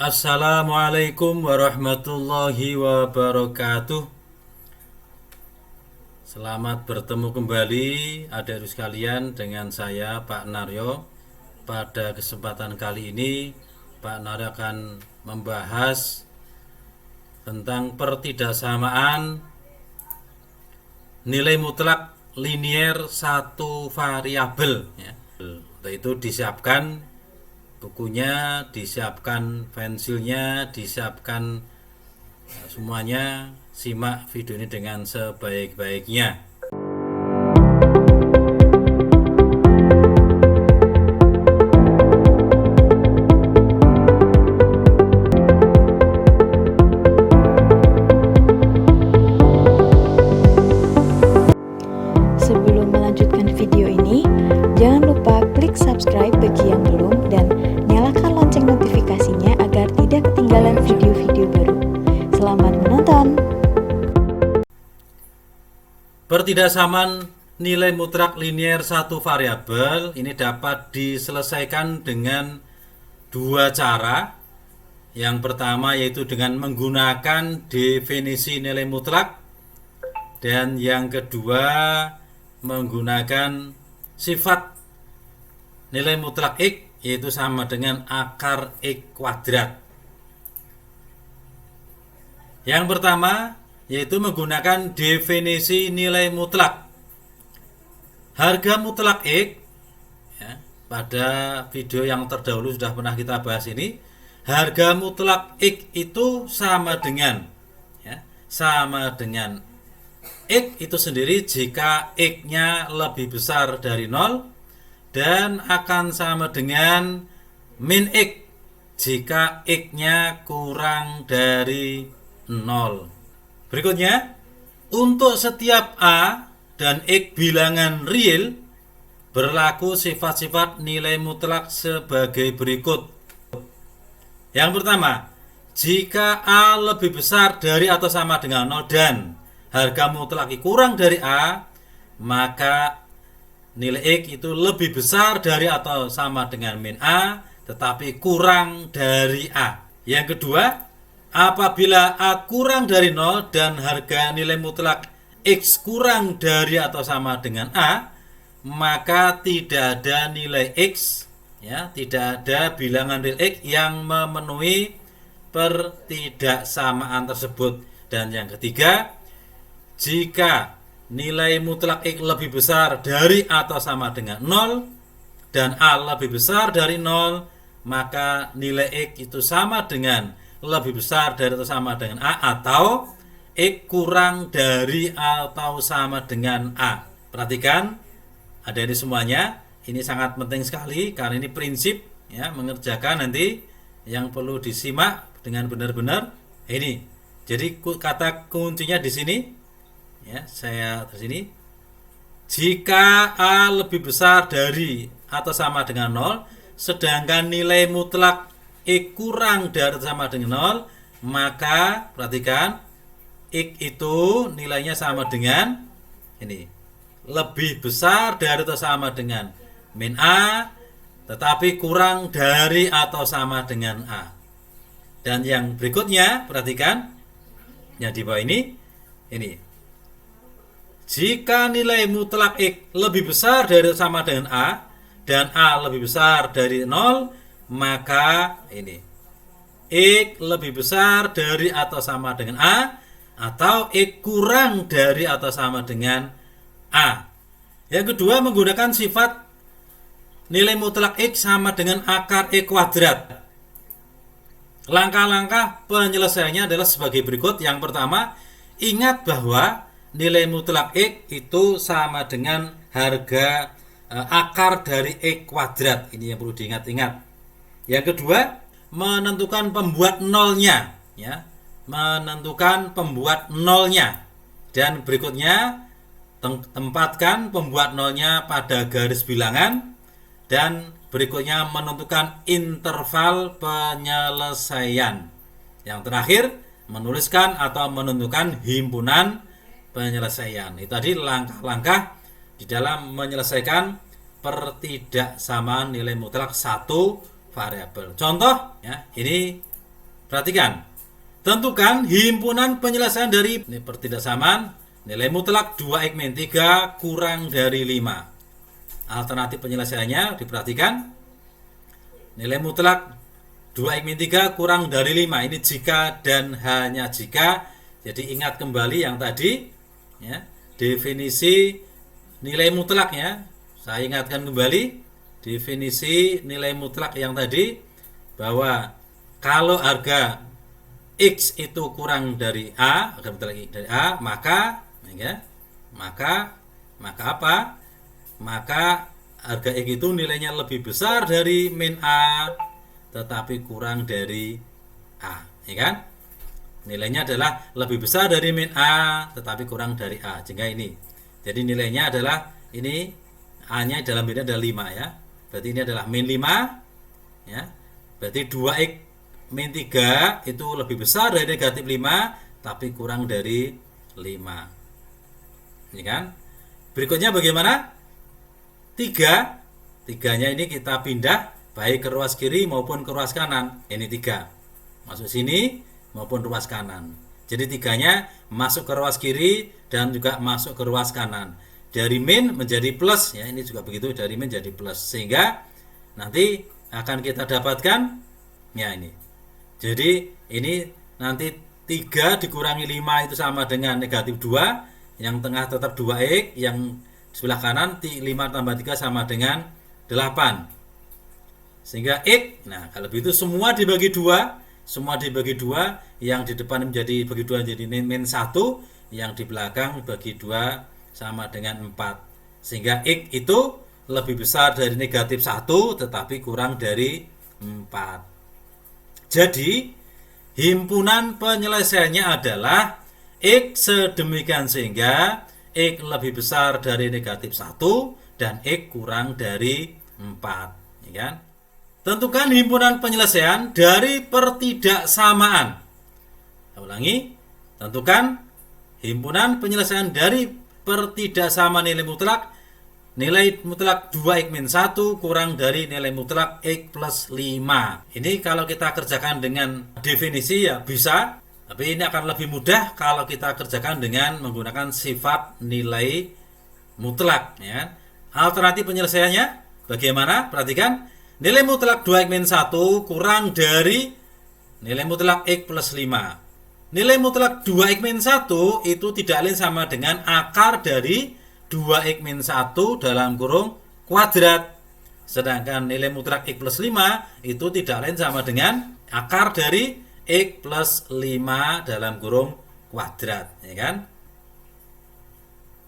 Assalamualaikum warahmatullahi wabarakatuh. Selamat bertemu kembali adik-adik sekalian dengan saya Pak Naryo. Pada kesempatan kali ini Pak Naryo akan membahas tentang pertidaksamaan nilai mutlak linier satu variabel ya. Untuk itu disiapkan bukunya, disiapkan pensilnya, disiapkan semuanya. Simak video ini dengan sebaik-baiknya. Sebelum melanjutkan video ini, jangan lupa klik subscribe bagi yang belum dan nyalakan lonceng notifikasinya agar tidak ketinggalan video-video baru. Selamat menonton! Pertidaksamaan nilai mutlak linier satu variabel ini dapat diselesaikan dengan dua cara. Yang pertama yaitu dengan menggunakan definisi nilai mutlak, dan yang kedua menggunakan sifat nilai mutlak X yaitu sama dengan akar X kuadrat. Yang pertama yaitu menggunakan definisi nilai mutlak. Harga mutlak X ya, pada video yang terdahulu sudah pernah kita bahas ini. Harga mutlak X itu sama dengan X itu sendiri jika X-nya lebih besar dari 0, dan akan sama dengan min X jika X-nya kurang dari 0. Berikutnya, untuk setiap A dan X bilangan real berlaku sifat-sifat nilai mutlak sebagai berikut. Yang pertama, jika A lebih besar dari atau sama dengan 0 dan harga mutlak X kurang dari A, maka nilai X itu lebih besar dari atau sama dengan min A, tetapi kurang dari A. Yang kedua, apabila A kurang dari 0 dan harga nilai mutlak X kurang dari atau sama dengan A, maka tidak ada nilai X, tidak ada bilangan real X yang memenuhi pertidaksamaan tersebut. Dan yang ketiga, jika nilai mutlak X lebih besar dari atau sama dengan 0 dan A lebih besar dari 0, maka nilai X itu sama dengan lebih besar dari atau sama dengan A, atau X kurang dari atau sama dengan A. Perhatikan, ada ini semuanya. Ini sangat penting sekali karena ini prinsip mengerjakan nanti yang perlu disimak dengan benar-benar. Ini. Jadi kata kuncinya di sini. Saya di sini. Jika A lebih besar dari atau sama dengan 0, sedangkan nilai mutlak X kurang dari atau sama dengan 0, maka perhatikan X itu nilainya sama dengan ini, lebih besar dari atau sama dengan min A, tetapi kurang dari atau sama dengan A. Dan yang berikutnya, perhatikan yang di bawah ini. Jika nilai mutlak X lebih besar dari atau sama dengan A dan A lebih besar dari 0, maka ini X lebih besar dari atau sama dengan A, atau X kurang dari atau sama dengan A. Yang kedua, menggunakan sifat nilai mutlak X sama dengan akar X kuadrat. Langkah-langkah penyelesaiannya adalah sebagai berikut. Yang pertama, ingat bahwa nilai mutlak X itu sama dengan harga akar dari X kuadrat. Ini yang perlu diingat-ingat. Yang kedua, menentukan pembuat nolnya, menentukan pembuat nolnya. Dan berikutnya, tempatkan pembuat nolnya pada garis bilangan. Dan berikutnya, menentukan interval penyelesaian. Yang terakhir, menuliskan atau menentukan himpunan penyelesaian. Itu tadi langkah-langkah di dalam menyelesaikan pertidaksamaan nilai mutlak satu variabel. Contoh ya, ini Perhatikan. Tentukan himpunan penyelesaian dari pertidaksamaan nilai mutlak 2x min 3 kurang dari 5. Alternatif penyelesaiannya diperhatikan. Nilai mutlak 2x min 3 kurang dari 5. Ini jika dan hanya jika. Jadi ingat kembali yang tadi ya, definisi nilai mutlaknya. Saya ingatkan kembali definisi nilai mutlak yang tadi, bahwa kalau harga X itu kurang dari A, harga mutlak dari A, maka ya, maka apa? Maka harga X itu nilainya lebih besar dari min A tetapi kurang dari A, ya kan? Nilainya adalah lebih besar dari min A tetapi kurang dari A. Jika ini. Jadi nilainya adalah ini A-nya dalam ini adalah 5 ya. Berarti ini adalah min 5 ya. Berarti 2x min 3 itu lebih besar dari negatif 5 tapi kurang dari 5. Ini kan? Berikutnya bagaimana? 3. 3-nya ini kita pindah baik ke ruas kiri maupun ke ruas kanan. Ini 3. Masuk sini maupun ruas kanan. Jadi 3-nya masuk ke ruas kiri dan juga masuk ke ruas kanan. Dari min menjadi plus ya, ini juga begitu, dari min jadi plus, sehingga nanti akan kita dapatkan ya ini. Jadi ini nanti 3 dikurangi 5 itu sama dengan negatif 2, yang tengah tetap 2x, yang sebelah kanan 5 tambah 3 sama dengan 8. Sehingga x, nah kalau begitu semua dibagi 2, yang di depan menjadi bagi 2 jadi min 1, yang di belakang bagi 2 sama dengan 4. Sehingga x itu lebih besar dari negatif 1 tetapi kurang dari 4. Jadi himpunan penyelesaiannya adalah x sedemikian sehingga x lebih besar dari negatif 1 dan x kurang dari 4, ya kan? Tentukan himpunan penyelesaian dari pertidaksamaan. Saya ulangi, tentukan himpunan penyelesaian dari pertidaksamaan nilai mutlak 2x min 1 kurang dari nilai mutlak x plus 5. Ini kalau kita kerjakan dengan definisi ya bisa, tapi ini akan lebih mudah kalau kita kerjakan dengan menggunakan sifat nilai mutlak ya. Alternatif penyelesaiannya bagaimana? Perhatikan. Nilai mutlak 2x min 1 kurang dari nilai mutlak x plus 5. Nilai mutlak 2x min 1 itu tidak lain sama dengan akar dari 2x min 1 dalam kurung kuadrat. Sedangkan nilai mutlak x plus 5 itu tidak lain sama dengan akar dari x plus 5 dalam kurung kuadrat, ya kan?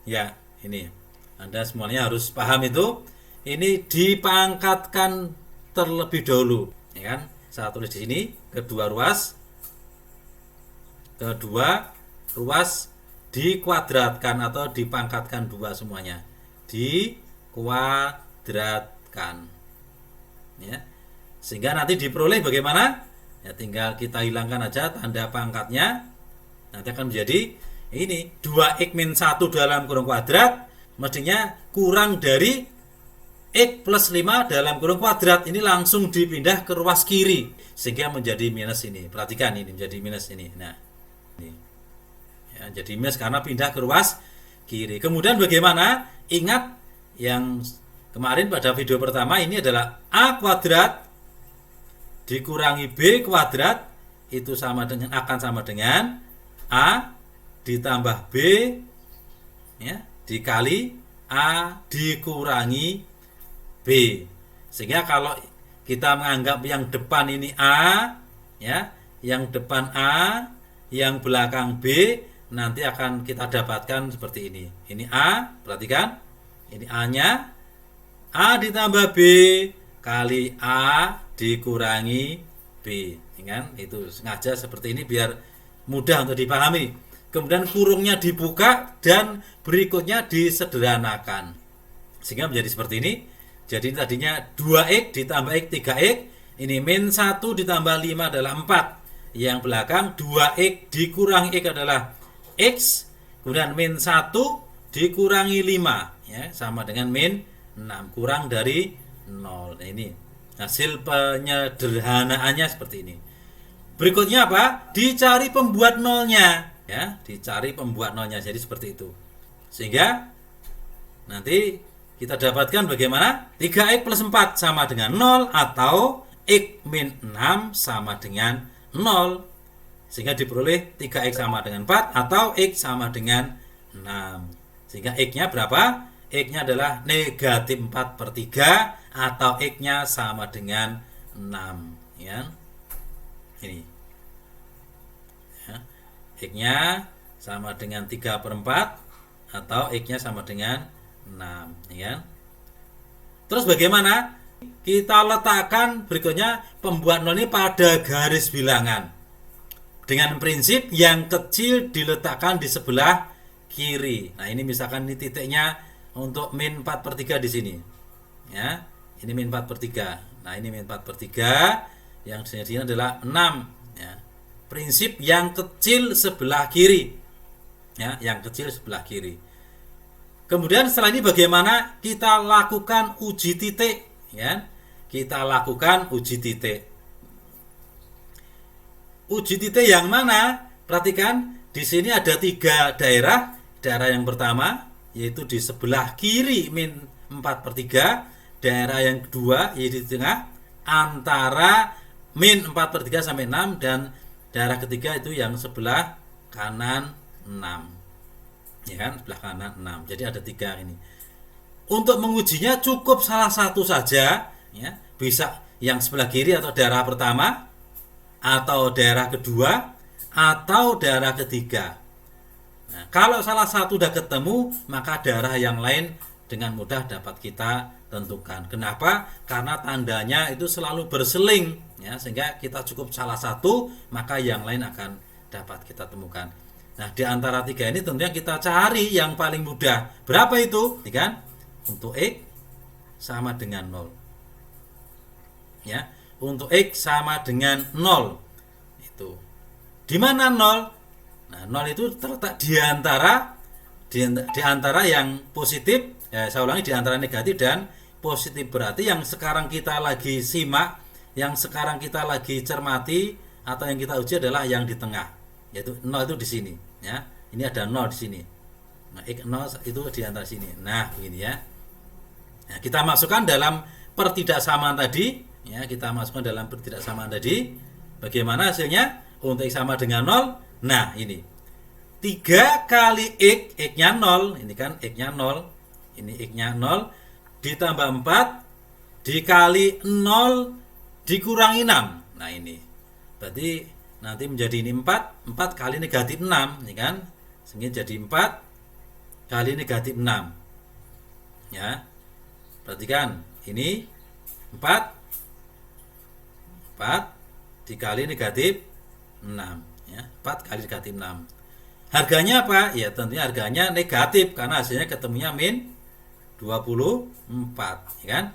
Ya, ini. Anda semuanya harus paham itu. Ini dipangkatkan terlebih dahulu, ya kan? Saya tulis di sini kedua ruas dikuadratkan atau dipangkatkan 2 semuanya, dikuadratkan ya, sehingga nanti diperoleh bagaimana ya, tinggal kita hilangkan aja tanda pangkatnya, nanti akan menjadi ini 2x min 1 dalam kurung kuadrat mestinya kurang dari x plus 5 dalam kurung kuadrat. Ini langsung dipindah ke ruas kiri sehingga menjadi minus ini. Perhatikan ini menjadi minus ini. Nah, ini ya, jadi minus karena pindah ke ruas kiri. Kemudian bagaimana? Ingat yang kemarin pada video pertama, ini adalah a kuadrat dikurangi b kuadrat itu akan sama dengan a ditambah b ya, dikali a dikurangi B. Sehingga kalau kita menganggap yang depan ini A ya, yang depan A, yang belakang B, nanti akan kita dapatkan seperti ini. Ini A, perhatikan. Ini A-nya A ditambah B kali A dikurangi B, ya kan? Itu sengaja seperti ini biar mudah untuk dipahami. Kemudian kurungnya dibuka dan berikutnya disederhanakan. Sehingga menjadi seperti ini. Jadi tadinya 2x ditambah x 3x, ini min 1 ditambah 5 adalah 4. Yang belakang 2x dikurangi x adalah x, kemudian min 1 dikurangi 5 ya, sama dengan min 6 kurang dari 0. Nah, ini hasil penyederhanaannya seperti ini. Berikutnya apa? Dicari pembuat nolnya, ya, dicari pembuat nolnya. Jadi seperti itu. Sehingga nanti kita dapatkan bagaimana? 3x plus 4 sama dengan 0 atau x min 6 sama dengan 0. Sehingga diperoleh 3x sama dengan 4 atau x sama dengan 6. Sehingga x-nya berapa? X-nya adalah negatif 4/3 atau x-nya sama dengan 6, ya. Ini, ya. X-nya sama dengan 3/4 atau x-nya sama dengan 6, ya. Terus bagaimana? Kita letakkan berikutnya pembuat nol ini pada garis bilangan dengan prinsip yang kecil diletakkan di sebelah kiri. Nah, ini misalkan ini titiknya untuk min 4/3 di sini, ya. Ini min 4/3. Nah, ini min 4/3, yang di sini adalah 6, ya. Prinsip yang kecil sebelah kiri, ya, yang kecil sebelah kiri. Kemudian setelah ini bagaimana kita lakukan uji titik, ya. Kita lakukan uji titik. Uji titik yang mana? Perhatikan, di sini ada 3 daerah. Daerah yang pertama yaitu di sebelah kiri min 4/3. Daerah yang kedua yaitu di tengah antara min 4/3 sampai 6, dan daerah ketiga itu yang sebelah kanan 6. Ya kan? Sebelah kanan 6. Jadi ada 3 ini. Untuk mengujinya cukup salah satu saja, ya. Bisa yang sebelah kiri atau daerah pertama, atau daerah kedua, atau daerah ketiga. Nah, kalau salah satu sudah ketemu, maka daerah yang lain dengan mudah dapat kita tentukan. Kenapa? Karena tandanya itu selalu berseling, ya, sehingga kita cukup salah satu, maka yang lain akan dapat kita temukan. Nah, di antara 3 ini tentunya kita cari yang paling mudah. Berapa itu? Ya kan? Untuk x sama dengan 0. Ya. Untuk x sama dengan 0. Itu. Di mana 0? Nah, 0 itu terletak di antara yang positif, ya, saya ulangi, di antara negatif dan positif. Berarti yang sekarang kita lagi simak, yang sekarang kita lagi cermati atau yang kita uji adalah yang di tengah, yaitu 0 itu di sini, ya. Ini ada 0 di sini. Nah, x 0 itu di antara sini. Nah, begini, ya. Nah, kita masukkan dalam pertidaksamaan tadi, ya, kita masukkan dalam pertidaksamaan tadi. Bagaimana hasilnya? Untuk x sama dengan 0. Nah, ini 3 kali x-nya 0, ini kan x-nya 0, ini x-nya 0, ditambah 4 dikali 0 dikurangi 6. Nah, ini berarti nanti menjadi ini 4 kali negatif 6, ini kan, sehingga jadi 4 kali negatif 6, ya. Perhatikan, ini 4 dikali negatif 6, ya. 4 kali negatif 6. Harganya apa? Ya, tentunya harganya negatif karena hasilnya ketemunya min 24, ya kan?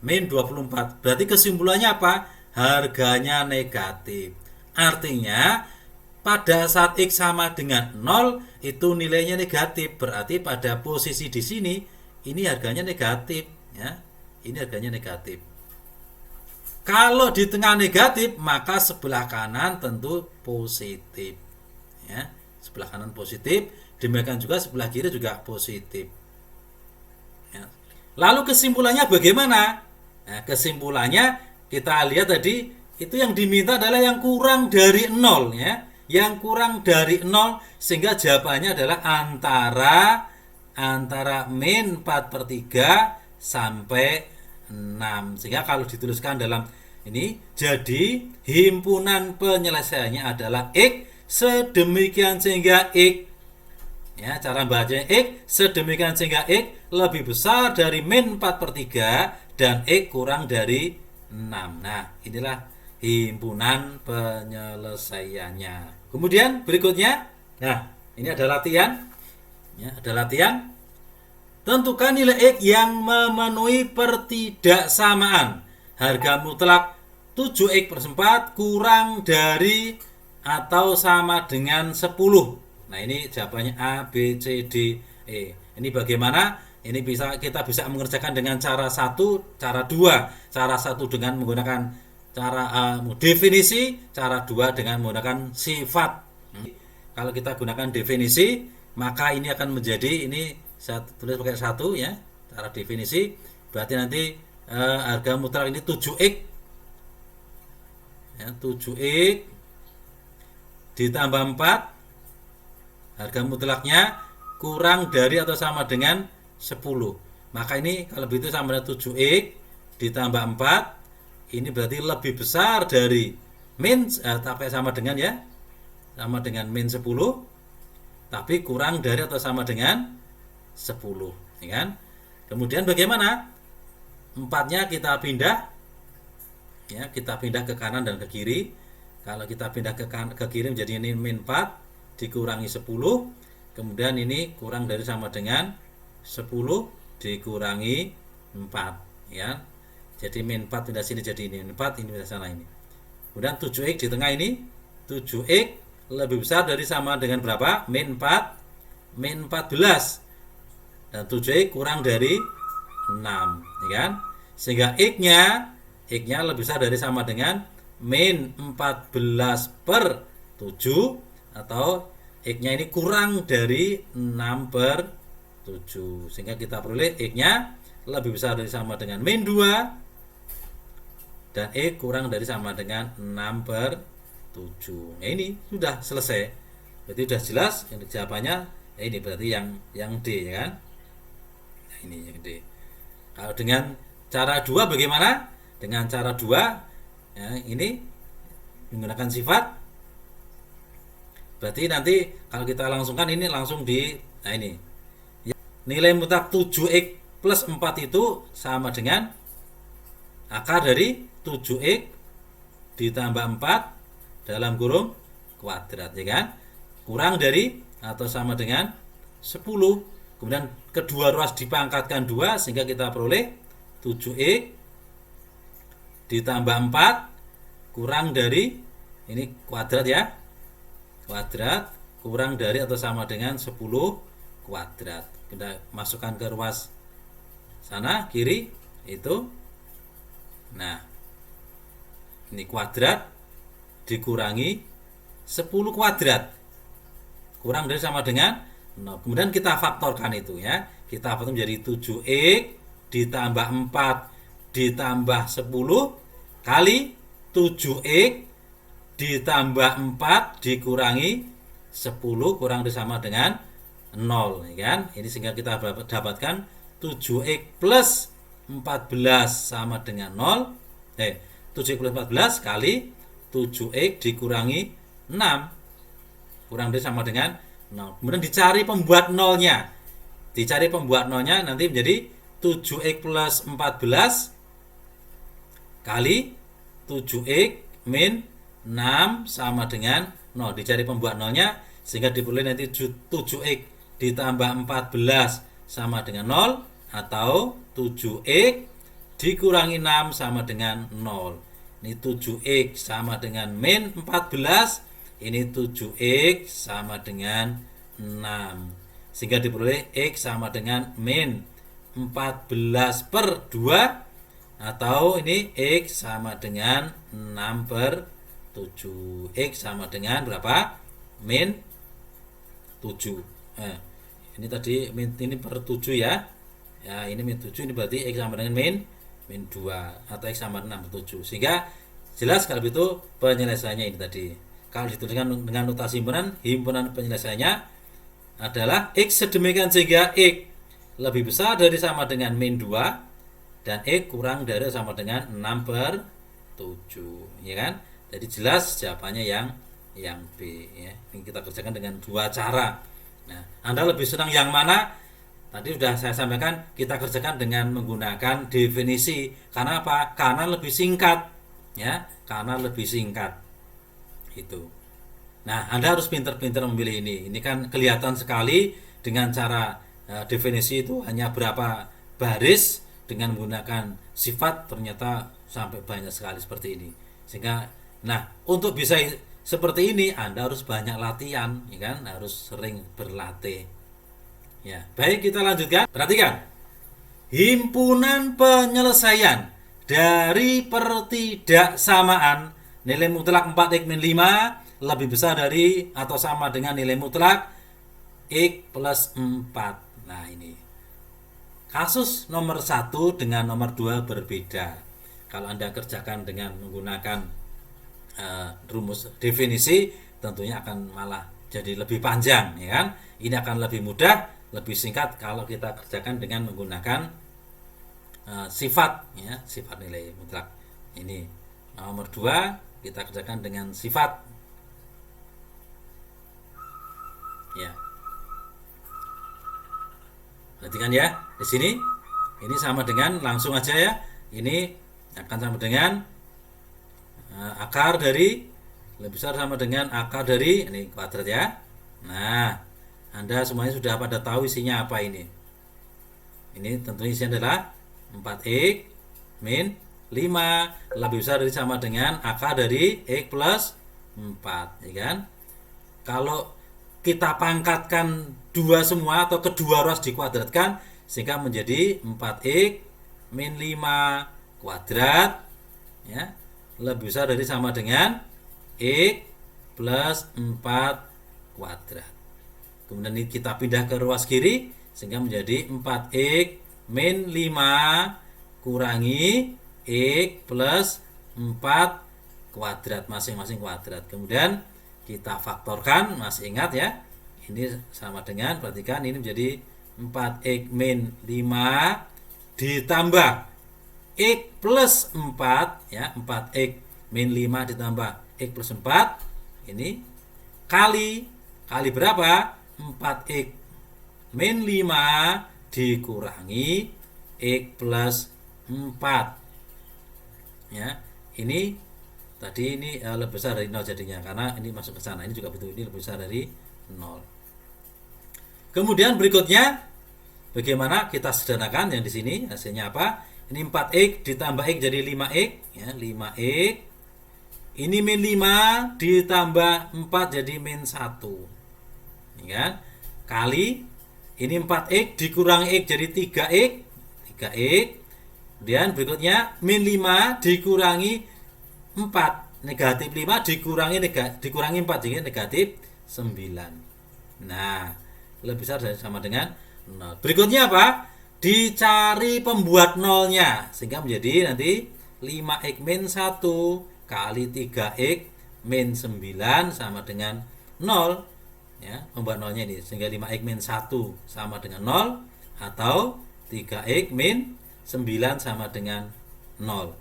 Min 24. Berarti kesimpulannya apa? Harganya negatif. Artinya pada saat x sama dengan 0 itu nilainya negatif. Berarti pada posisi di sini ini harganya negatif, ya. Ini harganya negatif. Kalau di tengah negatif, maka sebelah kanan tentu positif, ya. Sebelah kanan positif, demikian juga sebelah kiri juga positif, ya. Lalu kesimpulannya bagaimana? Nah, kesimpulannya kita lihat tadi, itu yang diminta adalah yang kurang dari 0, ya. Yang kurang dari 0, sehingga jawabannya adalah antara min 4/3 sampai 6. Sehingga kalau dituliskan dalam ini, jadi himpunan penyelesaiannya adalah x sedemikian sehingga x, ya, cara bacanya x sedemikian sehingga x lebih besar dari min 4/3 dan x kurang dari 6. Nah, inilah himpunan penyelesaiannya. Kemudian berikutnya, nah, ini ada latihan, ya, ada latihan. Tentukan nilai x yang memenuhi pertidaksamaan. Harga mutlak 7x/4 kurang dari atau sama dengan 10. Nah, ini jawabannya A, B, C, D, E. Ini bagaimana? Ini kita bisa mengerjakan dengan cara 1, cara 2. Cara 1 dengan menggunakan cara definisi, cara 2 dengan menggunakan sifat. Kalau kita gunakan definisi, maka ini akan menjadi, ini saya tulis pakai 1 ya, cara definisi. Berarti nanti harga mutlak ini 7x ya, 7x ditambah 4, harga mutlaknya kurang dari atau sama dengan 10. Maka ini kalau begitu sama dengan 7x ditambah 4, ini berarti lebih besar dari min, tapi sama dengan ya, sama dengan min 10, tapi kurang dari atau sama dengan 10, ya kan? Kemudian bagaimana? 4-nya kita pindah ya, kita pindah ke kanan dan ke kiri. Kalau kita pindah ke kiri menjadi ini min 4 dikurangi 10, kemudian ini kurang dari sama dengan 10 dikurangi 4 ya. Jadi min 4 pindah sini jadi ini min 4, ini pindah sana ini. Kemudian 7x di tengah ini, 7x lebih besar dari sama dengan berapa? Min 4, min 14. Dan 7x kurang dari 6, ya kan? Sehingga x-nya lebih besar dari sama dengan min 14 per 7, atau x-nya ini kurang dari 6 per 7. Sehingga kita peroleh x-nya lebih besar dari sama dengan min 2 dan x kurang dari sama dengan 6 per 7. Nah, ini sudah selesai. Berarti sudah jelas yang jawabannya. Ini berarti yang D, ya kan? Nah, ini yang D. Kalau dengan cara 2 bagaimana? Dengan cara 2 ya, ini menggunakan sifat. Berarti nanti kalau kita langsungkan ini langsung di, nah ini ya, nilai mutlak 7x plus 4 itu sama dengan akar dari 7x ditambah 4 dalam kurung kuadrat, ya kan? Kurang dari atau sama dengan 10. Kemudian kedua ruas dipangkatkan 2 sehingga kita peroleh 7x ditambah 4 kurang dari, ini kuadrat ya, kuadrat kurang dari atau sama dengan 10 kuadrat. Kita masukkan ke ruas sana kiri itu. Nah, ini kuadrat dikurangi 10 kuadrat kurang dari sama dengan 0. Kemudian kita faktorkan itu ya. Kita faktor menjadi 7x ditambah 4 ditambah 10 kali 7x ditambah 4 dikurangi 10 kurang dari sama dengan 0, ya kan? Ini sehingga kita dapatkan 7x plus 14 sama dengan 0. 7x plus 14 kali 7x dikurangi 6 kurang dari sama dengan 0. Kemudian dicari pembuat nolnya. Dicari pembuat nolnya nanti menjadi 7x plus 14 kali 7x min 6 sama dengan 0. Dicari pembuat nolnya sehingga diperoleh nanti 7x ditambah 14 sama dengan 0, atau 7x dikurangi 6 sama dengan 0. Ini 7x sama dengan min 14, ini 7x sama dengan 6. Sehingga diperoleh x sama dengan min 14 per 2, atau ini x sama dengan 6 per 7. X sama dengan berapa? Min 7. Ini tadi min, ini per 7 ya. Ya, ini min 7, ini berarti x sama dengan min 2, atau x sama 6 per 7. Sehingga jelas kalau itu penyelesaiannya ini tadi. Kalau dituliskan dengan notasi himpunan penyelesaiannya adalah x sedemikian sehingga x lebih besar dari sama dengan min 2 dan x kurang dari sama dengan 6 per 7, ya kan? Jadi jelas jawabannya yang B ya. Ini kita kerjakan dengan dua cara. Nah, Anda lebih senang yang mana? Tadi sudah saya sampaikan, kita kerjakan dengan menggunakan definisi. Karena apa? Karena lebih singkat ya, karena lebih singkat. Itu. Nah, Anda harus pintar-pintar memilih ini. Ini kan kelihatan sekali dengan cara definisi itu hanya berapa baris, dengan menggunakan sifat ternyata sampai banyak sekali seperti ini. Sehingga nah, untuk bisa seperti ini Anda harus banyak latihan, ya kan? Harus sering berlatih. Ya, baik kita lanjutkan. Perhatikan. Himpunan penyelesaian dari pertidaksamaan nilai mutlak 4x min 5 lebih besar dari atau sama dengan nilai mutlak x plus 4. Nah, ini kasus nomor 1 dengan nomor 2 berbeda. Kalau Anda kerjakan dengan menggunakan rumus definisi, tentunya akan malah jadi lebih panjang, ya kan? Ini akan lebih mudah, lebih singkat kalau kita kerjakan dengan menggunakan sifat, ya, sifat nilai mutlak. Ini nomor 2 kita kerjakan dengan sifat, ya. Perhatikan ya, di sini ini sama dengan, langsung aja ya, ini akan sama dengan akar dari lebih besar sama dengan akar dari ini kuadrat ya. Nah, Anda semuanya sudah pada tahu isinya apa ini. Ini tentunya isinya adalah 4x min 5 lebih besar dari sama dengan akar dari x plus 4, ya kan? Kalau kita pangkatkan dua semua atau kedua ruas dikuadratkan sehingga menjadi 4x min 5 kuadrat, ya, lebih besar dari sama dengan x plus 4 kuadrat. Kemudian ini kita pindah ke ruas kiri sehingga menjadi 4x min 5 kurangi x plus 4 kuadrat, masing-masing kuadrat. Kemudian kita faktorkan, masih ingat ya, ini sama dengan, perhatikan ini menjadi 4x min 5 ditambah x plus 4, ya, 4x min 5 ditambah x plus 4, ini kali berapa? 4x min 5 dikurangi x plus 4, ya. Ini tadi ini lebih besar dari 0 jadinya, karena ini masuk ke sana. Ini juga betul, ini lebih besar dari 0. Kemudian berikutnya bagaimana kita sederhanakan yang di sini hasilnya apa? Ini 4x ditambah x jadi 5x, ya, 5x. Ini min 5 ditambah 4 jadi min 1. Ya, kali ini 4x dikurangi x jadi 3x, 3x. Kemudian berikutnya min 5 dikurangi 4, negatif 5 dikurangi 4 jadi negatif 9. Nah, lebih besar dari sama dengan 0. Berikutnya apa? Dicari pembuat nolnya sehingga menjadi nanti 5x min 1 kali 3x min 9 sama dengan 0, ya, pembuat nolnya ini, sehingga 5x min 1 sama dengan 0 atau 3x min 9 sama dengan 0.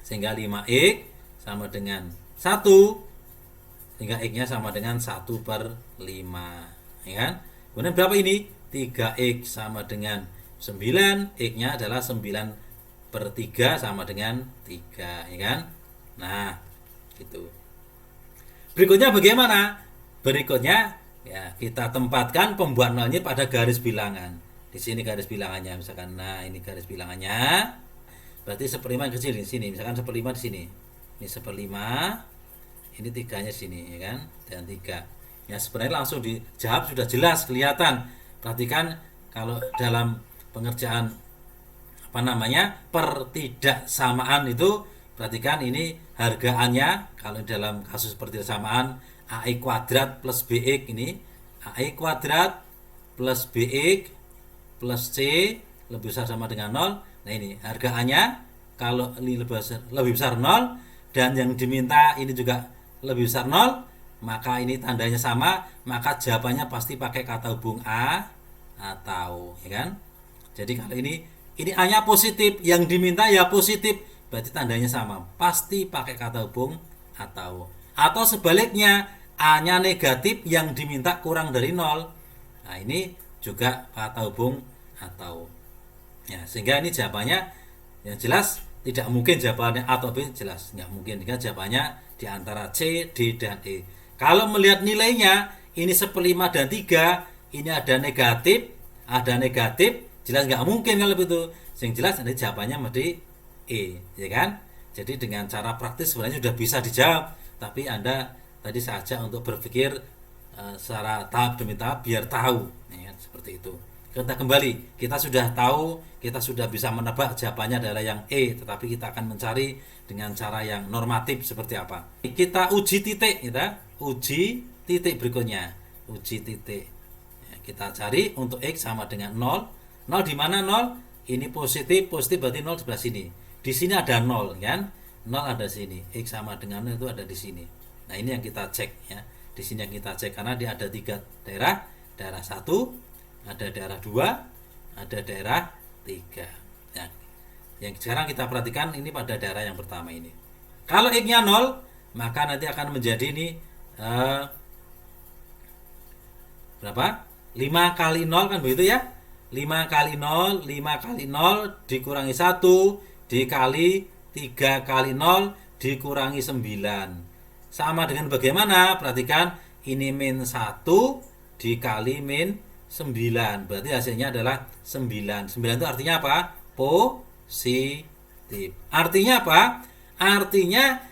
Sehingga 5x sama dengan 1, sehingga x-nya sama dengan 1/5, ya kan? Kemudian berapa ini? 3x sama dengan 9, x-nya adalah 9/3 sama dengan 3, ya kan? Nah, gitu. Berikutnya bagaimana? Berikutnya, ya, kita tempatkan pembuat nolnya pada garis bilangan. Di sini garis bilangannya, misalkan, nah ini garis bilangannya. Berarti 1/5 yang kecil di sini, misalkan 1/5 di sini. Ini 1/5, ini 3-nya sini, ya kan? Dan 3. Ya, sebenarnya langsung dijawab sudah jelas kelihatan. Perhatikan kalau dalam pengerjaan pertidaksamaan itu, perhatikan ini hargaannya kalau dalam kasus pertidaksamaan AX kuadrat plus BX, ini AX kuadrat plus BX plus C lebih besar sama dengan 0. Nah, ini hargaannya kalau ini lebih besar 0 dan yang diminta ini juga lebih besar 0, maka ini tandanya sama, maka jawabannya pasti pakai kata hubung A atau, ya kan? Jadi kalau ini A-nya positif, yang diminta ya positif, berarti tandanya sama, pasti pakai kata hubung atau. Atau sebaliknya, A-nya negatif, yang diminta kurang dari 0. Nah, ini juga kata hubung atau. Ya, sehingga ini jawabannya yang jelas tidak mungkin jawabannya A atau B, jelas nggak mungkin, dengan jawabannya di antara C, D, dan E. Kalau melihat nilainya, ini 1/5 dan 3, ini ada negatif, jelas nggak mungkin kalau begitu. Yang jelas nanti jawabannya mesti E, ya kan? Jadi dengan cara praktis sebenarnya sudah bisa dijawab, tapi Anda tadi saja untuk berpikir secara tahap demi tahap biar tahu, ya, seperti itu. Kita kembali, kita sudah tahu, kita sudah bisa menebak jawabannya adalah yang E, tetapi kita akan mencari dengan cara yang normatif seperti apa. Kita uji titik, uji titik berikutnya, uji titik. Ya, kita cari untuk X sama dengan 0. 0 di mana 0? Ini positif berarti 0 sebelah sini. Di sini ada 0 kan? 0 ada sini. X sama dengan 0 itu ada di sini. Nah, ini yang kita cek ya. Di sini yang kita cek karena dia ada 3 daerah. Daerah 1, ada daerah 2, ada daerah 3. Nah, yang sekarang kita perhatikan ini pada daerah yang pertama ini. Kalau X-nya 0, maka nanti akan menjadi ini berapa? 5 kali 0 kan begitu ya? 5 kali 0 dikurangi 1 dikali 3 kali 0 dikurangi 9. Sama dengan bagaimana? Perhatikan, ini min 1 dikali min 9. Berarti hasilnya adalah 9. 9 itu artinya apa? Positif. Artinya apa? Artinya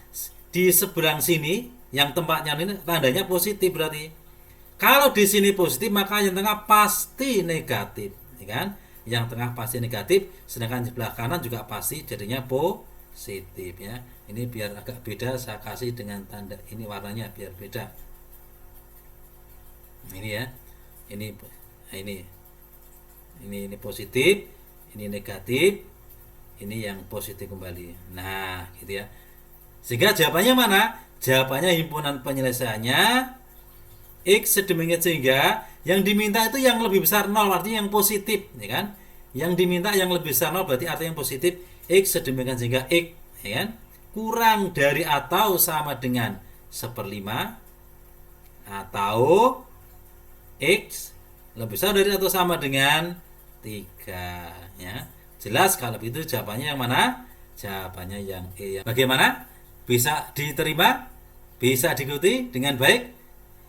di seberang sini yang tempatnya ini tandanya positif berarti. Kalau di sini positif maka yang tengah pasti negatif, ya kan? Yang tengah pasti negatif, sedangkan di sebelah kanan juga pasti jadinya positif ya. Ini biar agak beda, saya kasih dengan tanda ini warnanya biar beda. Ini ya. Ini positif, ini negatif, ini yang positif kembali. Nah, gitu ya. Sehingga jawabannya mana? Jawabannya himpunan penyelesaiannya X sedemikian sehingga yang diminta itu yang lebih besar 0, artinya yang positif, ya kan? Yang diminta yang lebih besar 0 berarti artinya yang positif. X sedemikian sehingga X, ya kan? Kurang dari atau sama dengan 1/5 atau X lebih besar dari atau sama dengan 3 ya. Jelas kalau begitu jawabannya yang mana? Jawabannya yang E. Bagaimana? Bisa diterima? Bisa diikuti dengan baik?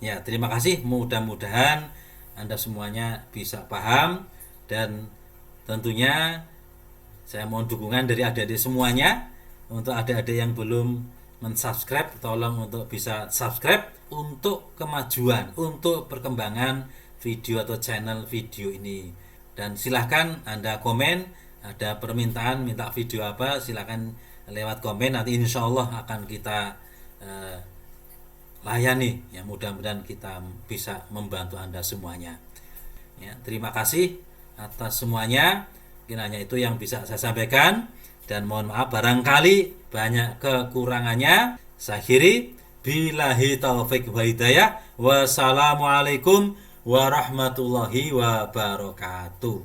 Ya, terima kasih. Mudah-mudahan Anda semuanya bisa paham dan tentunya saya mohon dukungan dari adik-adik semuanya. Untuk adik-adik yang belum mensubscribe, tolong untuk bisa subscribe untuk kemajuan, untuk perkembangan video atau channel video ini. Dan silahkan Anda komen, ada permintaan minta video apa, silahkan lewat komen, nanti insya Allah akan kita layani ya. Mudah-mudahan kita bisa membantu Anda semuanya ya. Terima kasih atas semuanya. Mungkin hanya itu yang bisa saya sampaikan dan mohon maaf barangkali banyak kekurangannya. Saya akhiri, billahi taufik wa hidayah. Wassalamualaikum warahmatullahi wabarakatuh.